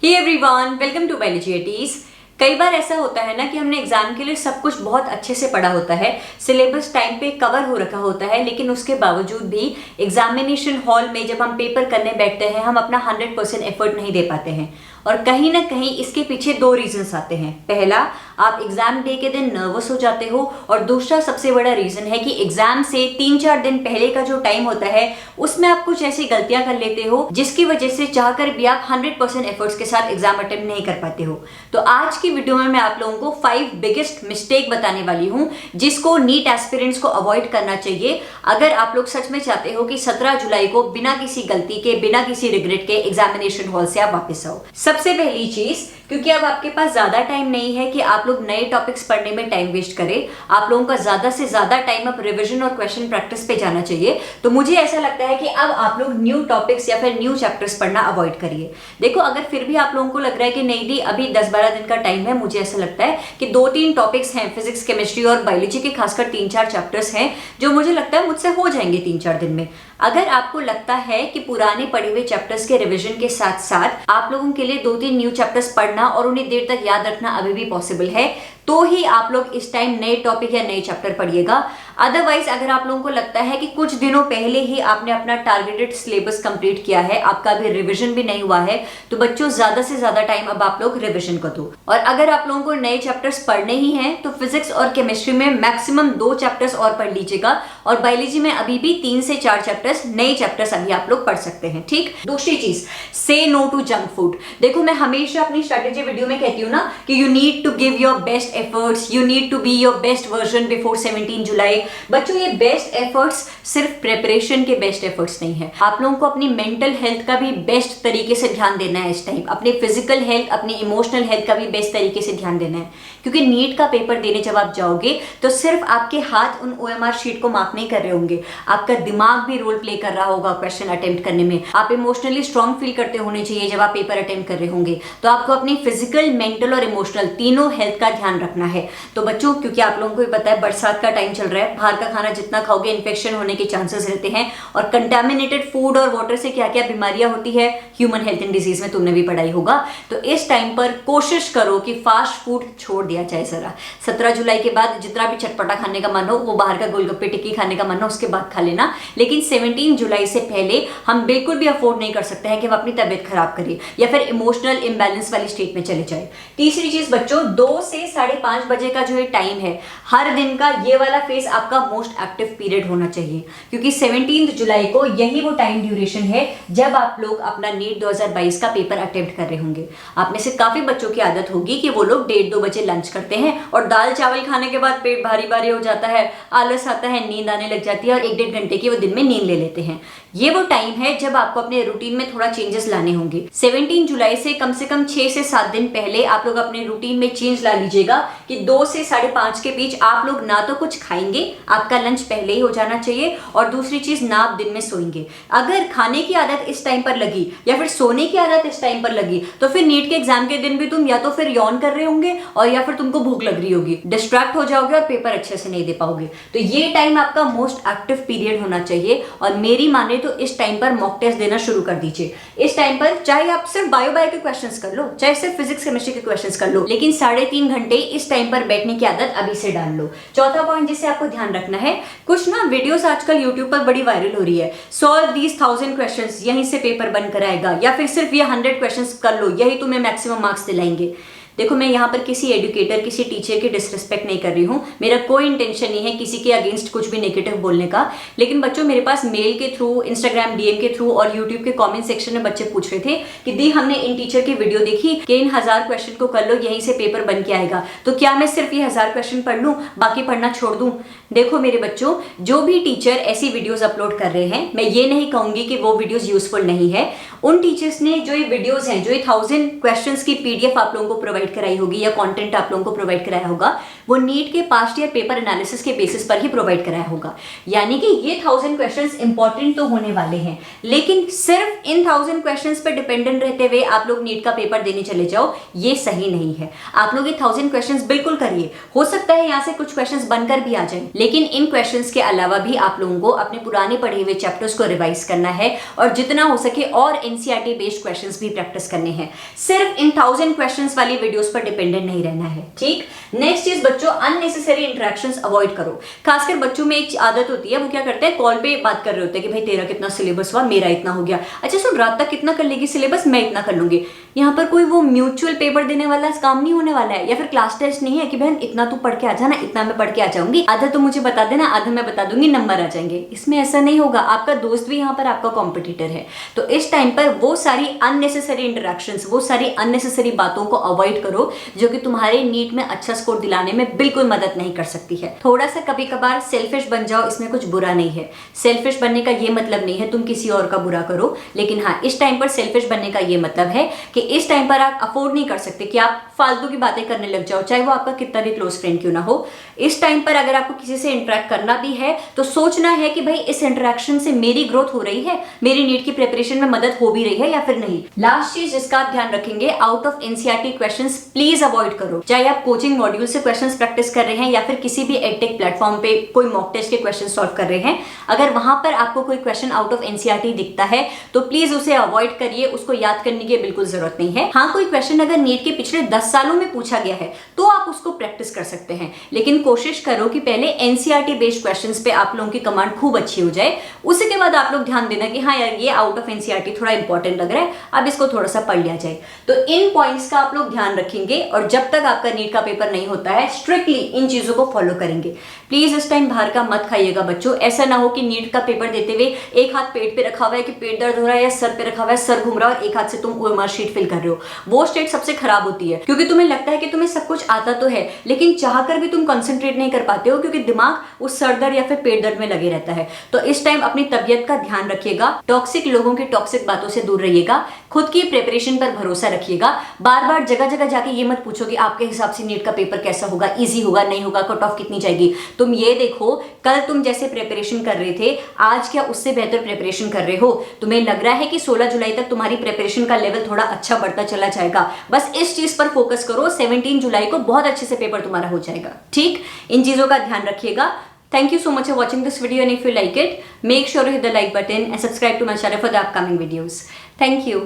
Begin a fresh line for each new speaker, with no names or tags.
Hey everyone, welcome to biology. कई बार ऐसा होता है ना कि हमने एग्जाम के लिए सब कुछ बहुत अच्छे से पढ़ा होता है, सिलेबस टाइम पे कवर हो रखा होता है, लेकिन उसके बावजूद भी एग्जामिनेशन हॉल में जब हम पेपर करने बैठते हैं हम अपना 100% एफर्ट नहीं दे पाते हैं। और कहीं ना कहीं इसके पीछे दो रीजंस आते हैं। पहला, आप एग्जाम डे के दिन नर्वस हो जाते हो, और दूसरा सबसे बड़ा रीजन है कि एग्जाम से 3-4 दिन पहले का जो टाइम होता है उसमें आप कुछ ऐसी गलतियां कर लेते हो जिसकी वजह से चाहकर भी आप 100% एफर्ट्स के साथ एग्जाम अटेम्प्ट नहीं कर पाते हो। तो आज की वीडियो में मैं आप लोगों को 5 बिगेस्ट मिस्टेक बताने वाली हूं जिसको नीट एस्पिरेंट्स को अवॉइड करना चाहिए अगर आप लोग सच में चाहते हो कि 17 जुलाई को बिना किसी गलती के, बिना किसी रिग्रेट के एग्जामिनेशन हॉल से आप वापस आओ। सबसे पहली चीज, क्योंकि अब आपके पास ज्यादा टाइम नहीं है कि आप लोग नए टॉपिक्स पढ़ने में टाइम वेस्ट करें, आप लोगों का ज्यादा से ज्यादा टाइम अब रिवीजन और क्वेश्चन प्रैक्टिस पे जाना चाहिए। तो मुझे ऐसा लगता है कि अब आप लोग न्यू टॉपिक्स या फिर न्यू चैप्टर्स पढ़ना अवॉइड करिए। देखो, अगर फिर भी आप लोगों को लग रहा है कि नहीं दी अभी 10-12 दिन का टाइम है, मुझे ऐसा लगता है कि 2-3 टॉपिक्स हैं, फिजिक्स, केमिस्ट्री और बायोलॉजी के खासकर 3-4 चैप्टर्स हैं जो मुझे लगता है मुझसे हो जाएंगे 3-4 दिन में। अगर आपको लगता है कि पुराने पढ़े हुए चैप्टर्स के रिवीजन के साथ साथ आप लोगों के लिए 2-3 न्यू चैप्टर्स पढ़ना और उन्हें देर तक याद रखना अभी भी पॉसिबल है, तो ही आप लोग इस टाइम नए टॉपिक या नए चैप्टर पढ़िएगा। अदरवाइज अगर आप लोगों को लगता है कि कुछ दिनों पहले ही आपने अपना टारगेटेड सिलेबस कंप्लीट किया है, आपका अभी रिवीजन भी नहीं हुआ है, तो बच्चों ज्यादा से ज्यादा टाइम अब आप लोग रिवीजन को दो। और अगर आप लोगों को नए चैप्टर्स पढ़ने ही हैं तो फिजिक्स और केमिस्ट्री में मैक्सिमम 2 चैप्टर्स और पढ़ लीजिएगा, और बायोलॉजी में अभी भी 3 से 4 चैप्टर्स, नए चैप्टर्स अभी आप लोग पढ़ सकते हैं। ठीक। दूसरी चीज, से नो टू जंक फूड। देखो, मैं हमेशा अपनी स्ट्रेटेजी वीडियो में कहती हूँ ना कि you need to give your best efforts, you need to be your best version before 17 जुलाई। बच्चों, ये बेस्ट एफर्ट्स सिर्फ प्रिपरेशन के बेस्ट एफर्ट्स नहीं है, आप लोगों को अपनी मेंटल हेल्थ का भी बेस्ट तरीके से ध्यान देना है इस टाइम, अपने फिजिकल हेल्थ, अपनी इमोशनल हेल्थ का भी बेस्ट तरीके से ध्यान देना है। क्योंकि नीट का पेपर देने जब आप जाओगे तो सिर्फ आपके हाथ उन OMR शीट को मार्क नहीं कर रहे होंगे, आपका दिमाग भी रोल प्ले कर रहा होगा क्वेश्चन अटेम्प्ट करने में। आप इमोशनली स्ट्रांग फील करते होने चाहिए जब आप पेपर अटेम्प्ट कर रहे होंगे। तो आपको अपनी फिजिकल, मेंटल और इमोशनल तीनों हेल्थ का ध्यान रखना है। तो बच्चों, क्योंकि आप लोगों को भी पता है बरसात का टाइम चल रहा है, बाहर का खाना जितना खाओगे इन्फेक्शन होने के चांसेस रहते हैं, और कंटामिनेटेड फूड और वाटर से क्या क्या बीमारियां होती है ह्यूमन हेल्थ एंड डिजीज में तुमने भी पढ़ाई होगा। तो इस टाइम पर कोशिश करो कि फास्ट फूड छोड़ दिया जाए जरा। 17 जुलाई के बाद जितना भी चटपटा खाने का मन हो, वो बाहर का गोलगप्पे टिक्की खाने का मन हो उसके बाद खा लेना, लेकिन 17 जुलाई से पहले हम बिल्कुल भी अफोर्ड नहीं कर सकते हैं कि हम अपनी तबीयत खराब करें या फिर इमोशनल इंबैलेंस वाली स्टेट में चले जाए। तीसरी चीज बच्चों, 2 से 5:30 बजे का जो ये टाइम है, हर दिन का ये वाला फेज आपका मोस्ट एक्टिव पीरियड होना चाहिए, क्योंकि 17 जुलाई को यही वो टाइम ड्यूरेशन है जब आप लोग अपना नीट 2022 का पेपर अटेम्प्ट कर रहे होंगे। आप में से काफी बच्चों की आदत होगी कि वो लोग 1:30-2 बजे लंच करते हैं और दाल चावल खाने के बाद पेट भारी भारी हो जाता है, आलस आता है, नींद आने लग जाती है और 1-1.5 घंटे की वो दिन में नींद ले लेते हैं। ये वो टाइम है जब आपको अपने रूटीन में थोड़ा चेंजेस लाने होंगे। 17 जुलाई से कम 6 से 7 दिन पहले आप लोग अपने रूटीन में चेंज ला लीजिएगा कि 2 से 5:30 के बीच आप लोग ना तो कुछ खाएंगे, आपका लंच पहले ही हो जाना चाहिए, और दूसरी चीज ना आप दिन में सोएंगे। अगर खाने की आदत इस टाइम पर लगी या फिर सोने की आदत इस टाइम पर लगी तो फिर नीट के एग्जाम के दिन भी तुम या तो फिर यौन कर रहे होंगे और या फिर तुमको भूख लग रही होगी, डिस्ट्रैक्ट हो जाओगे और पेपर अच्छे से नहीं दे पाओगे। तो ये टाइम आपका मोस्ट एक्टिव पीरियड होना चाहिए, और मेरी माने तो इस टाइम पर मॉक टेस्ट देना शुरू कर दीजिए। इस टाइम पर चाहे आप सिर्फ बायो के क्वेश्चंस कर लो, चाहे सिर्फ फिजिक्स केमिस्ट्री के क्वेश्चंस कर लो, लेकिन 3.5 घंटे इस टाइम पर बैठने की आदत अभी से डाल लो। चौथा पॉइंट जिसे आपको ध्यान रखना है, कुछ ना वीडियोस आजकल यूट्यूब पर बड़ी वायरल हो रही है, सॉल्व दीज 1000 क्वेश्चंस, यहीं से पेपर बन कर आएगा, या फिर सिर्फ ये 100 क्वेश्चंस कर लो, यही तुम्हें मैक्सिमम मार्क्स दिलाएंगे। देखो, मैं यहाँ पर किसी एजुकेटर, किसी टीचर की डिसरिस्पेक्ट नहीं कर रही हूँ, मेरा कोई इंटेंशन नहीं है किसी के अगेंस्ट कुछ भी नेगेटिव बोलने का, लेकिन बच्चों मेरे पास मेल के थ्रू, इंस्टाग्राम DM के थ्रू और यूट्यूब के कमेंट सेक्शन में बच्चे पूछ रहे थे कि दी हमने इन टीचर की वीडियो देखी कि इन 1000 क्वेश्चन को कर लो, यहीं से पेपर बन के आएगा, तो क्या मैं सिर्फ ये 1000 क्वेश्चन पढ़ लूँ, बाकी पढ़ना छोड़ दूँ? देखो मेरे बच्चों, जो भी टीचर ऐसी वीडियोस अपलोड कर रहे हैं, मैं ये नहीं कहूंगी कि वो वीडियोस यूजफुल नहीं है। उन टीचर्स ने जो ये वीडियोस हैं, जो ये 1000 क्वेश्चंस की PDF आप लोगों को प्रोवाइड कराई होगी या कंटेंट आप लोगों को प्रोवाइड कराया होगा, वो नीट के पास्ट ईयर पेपर एनालिसिस के बेसिस पर ही प्रोवाइड कराया होगा। यानी कि ये 1000 क्वेश्चंस इंपॉर्टेंट तो होने वाले हैं, लेकिन सिर्फ इन 1000 क्वेश्चंस पर डिपेंडेंट रहते हुए आप लोग नीट का पेपर देने चले जाओ, ये सही नहीं है। आप लोग ये 1000 क्वेश्चंस बिल्कुल करिए, हो सकता है यहाँ से कुछ क्वेश्चंस बनकर भी आ जाए, लेकिन इन क्वेश्चंस के अलावा भी आप लोगों को अपने पुराने पढ़े हुए चैप्टर्स को रिवाइज करना है, और जितना हो सके और एनसीईआरटी बेस्ड क्वेश्चंस भी प्रैक्टिस करने हैं। सिर्फ इन 1000 क्वेश्चंस वाली वीडियोस पर डिपेंडेंट नहीं रहना है, ठीक। नेक्स्ट चीज बच्चों, अननेसेसरी इंटरेक्शंस अवॉइड करो। खासकर बच्चों में एक आदत होती है, वो क्या करते हैं, कॉल पे बात कर रहे होते हैं कि भाई तेरा कितना सिलेबस हुआ, मेरा इतना हो गया, अच्छा सुन रात तक कितना कर लेगी सिलेबस, मैं इतना कर लूंगी। यहाँ पर कोई वो म्यूचुअल पेपर देने वाला काम नहीं होने वाला है, या फिर क्लास टेस्ट नहीं है कि बहन इतना तू पढ़ के आ जाना, इतना मैं पढ़ के आ जाऊंगी, आधा तो मुझे बता देना, आधा मैं बता दूंगी, नंबर आ जाएंगे। इसमें ऐसा नहीं होगा, आपका दोस्त भी यहाँ पर आपका कॉम्पिटिटर है। तो इस टाइम पर वो सारी अननेसेसरी इंटरेक्शंस, वो सारी अननेसेसरी बातों को अवॉइड करो जो कि तुम्हारे नीट में अच्छा स्कोर दिलाने में बिल्कुल मदद नहीं कर सकती है। थोड़ा सा कभी कभार सेल्फिश बन जाओ, इसमें कुछ बुरा नहीं है। सेल्फिश बनने का ये मतलब नहीं है तुम किसी और का बुरा करो, लेकिन हाँ इस टाइम पर सेल्फिश बनने का ये मतलब है कि इस टाइम पर आप अफोर्ड नहीं कर सकते कि आप फालतू की बातें करने लग जाओ, चाहे वो आपका कितना भी क्लोज फ्रेंड क्यों ना हो। इस टाइम पर अगर आपको किसी से इंटरेक्ट करना भी है तो सोचना है कि भाई इस इंटरेक्शन से मेरी ग्रोथ हो रही है, मेरी नीट की प्रिपरेशन में मदद हो भी रही है या फिर नहीं। लास्ट चीज जिसका आप ध्यान रखेंगे, out of NCERT questions please avoid करो। चाहे आप कोचिंग मॉड्यूल से क्वेश्चंस प्रैक्टिस कर रहे हैं या फिर किसी भी एडटेक प्लेटफॉर्म पे कोई मॉक टेस्ट के क्वेश्चन सॉल्व कर रहे हैं, अगर वहां पर आपको कोई क्वेश्चन आउट ऑफ एनसीईआरटी दिखता है तो प्लीज उसे अवॉइड करिए, उसको याद करने की बिल्कुल जरूरत नहीं है। हाँ कोई क्वेश्चन अगर नीट के पिछले 10 सालों में पूछा गया है तो आप उसको प्रैक्टिस कर सकते हैं, लेकिन कोशिश करो कि पहले एनसीईआरटी बेस्ड क्वेश्चंस पे आप लोगों की कमांड खूब अच्छी हो जाए, उसी के बाद आप लोग ध्यान देना कि हाँ यार ये आउट ऑफ एनसीईआरटी थोड़ा इंपॉर्टेंट लग रहा है, अब इसको थोड़ा सा पढ़ लिया जाए। तो इन पॉइंट्स का आप लोग ध्यान रखेंगे और जब तक आपका नीट का पेपर नहीं होता है स्ट्रिक्टली इन चीजों को फॉलो करेंगे। प्लीज इस टाइम बाहर का मत खाइएगा बच्चों, ऐसा ना हो कि नीट का पेपर देते हुए एक हाथ पेट पे रखा हुआ है कि पेट दर्द हो रहा है, या सर पे रखा हुआ है सर घूम रहा है और एक हाथ से तुम ओएमआर शीट फिल कर रहे हो। वो स्टेट सबसे खराब होती है क्योंकि तुम्हें लगता है कि तुम्हें सब कुछ आता तो है लेकिन चाहकर भी तुम कंसंट्रेट नहीं कर पाते हो क्योंकि दिमाग उस सर दर्द या फिर पेट दर्द में लगे रहता है। तो इस टाइम अपनी तबियत का ध्यान रखिएगा, टॉक्सिक लोगों की टॉक्सिक बातों से दूर रहिएगा, खुद की प्रिपरेशन पर भरोसा रखिएगा। बार बार जगह जगह जाके ये मत पूछो कि आपके हिसाब से नीट का पेपर कैसा होगा, इजी होगा नहीं होगा, कट ऑफ कितनी जाएगी। तुम ये देखो कल तुम जैसे प्रिपरेशन कर रहे थे आज क्या उससे बेहतर प्रिपरेशन कर रहे हो। तुम्हें लग रहा है कि 16 जुलाई तक तुम्हारी प्रिपरेशन का लेवल थोड़ा अच्छा बढ़ता चला जाएगा, बस इस चीज पर फोकस करो। 17 जुलाई को बहुत अच्छे से पेपर तुम्हारा हो जाएगा, ठीक। इन चीजों का ध्यान रखिएगा। Thank you so much for watching this video, and if you like it, make sure to hit the like button and subscribe to my channel for the upcoming videos. Thank you.